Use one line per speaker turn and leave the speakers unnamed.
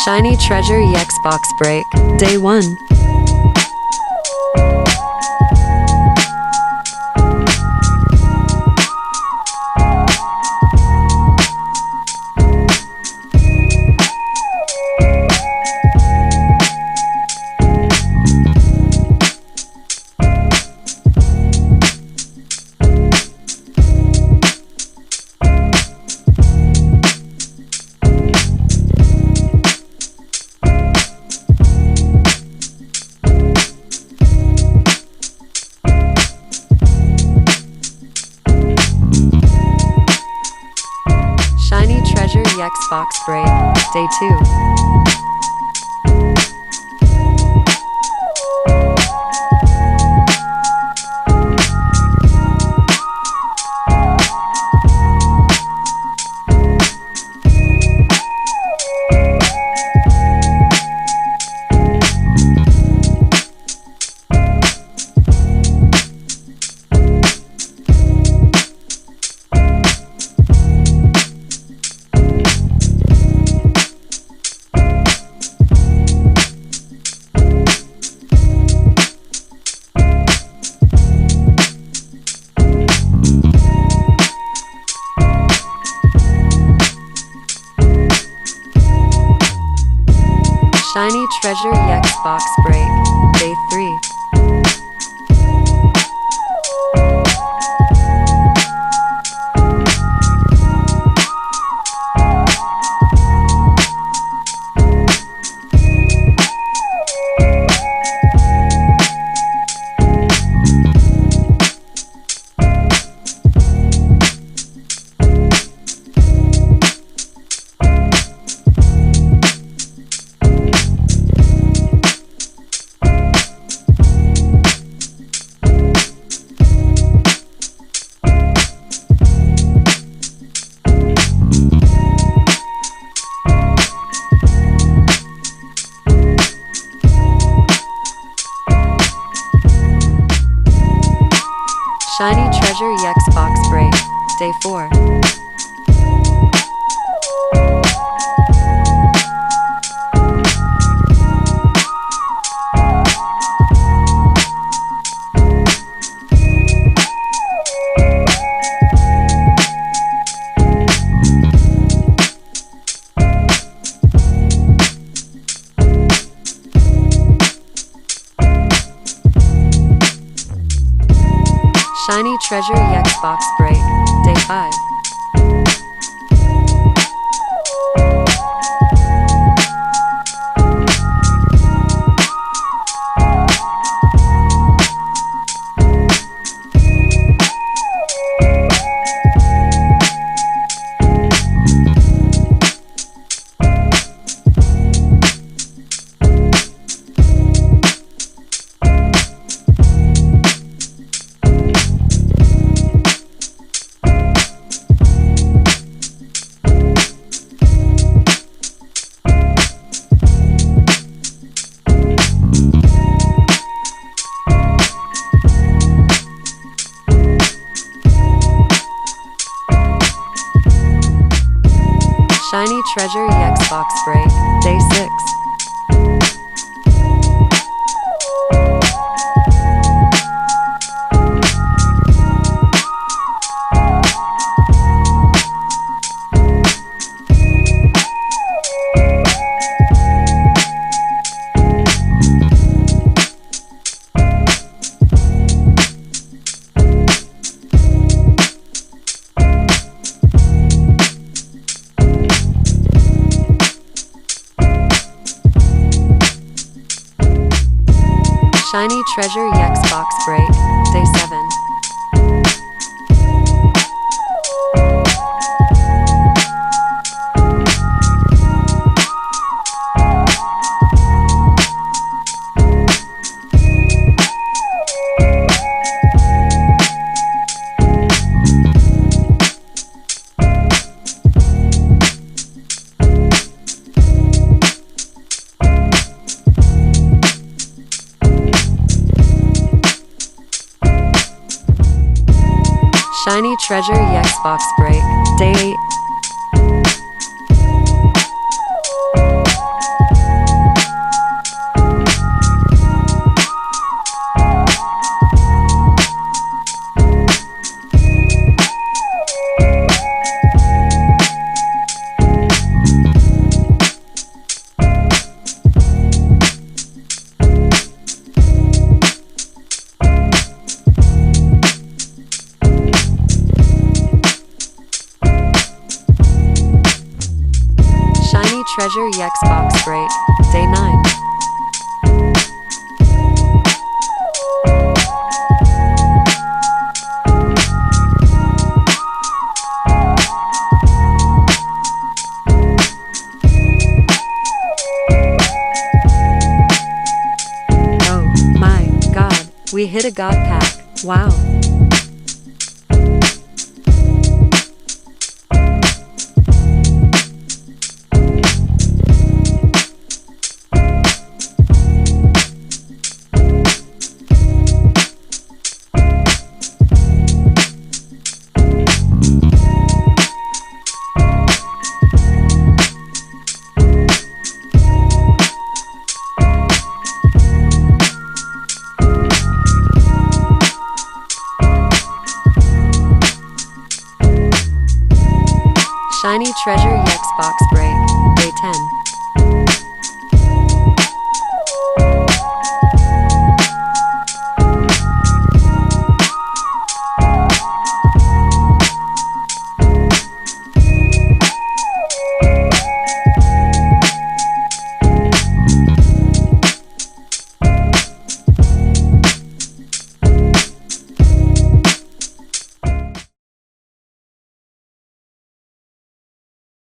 Shiny Treasure EX Box Break, Day 1. Shiny Treasure EX Box Break, Day 2. Shiny Treasure EX Box Break, Day 3. Shiny Treasure EX Box Break, Day 4. Shiny Treasure EX Box Break, Day 5. Shiny Treasure EX Box Break, Day 6. Shiny Treasure EX Box Break, Day 7. Shiny Treasure EX Box Break, Day 8. Treasure Xbox Break, Day 9. Oh my god, we hit a god pack, wow. Shiny Treasure Xbox Break, Day 10.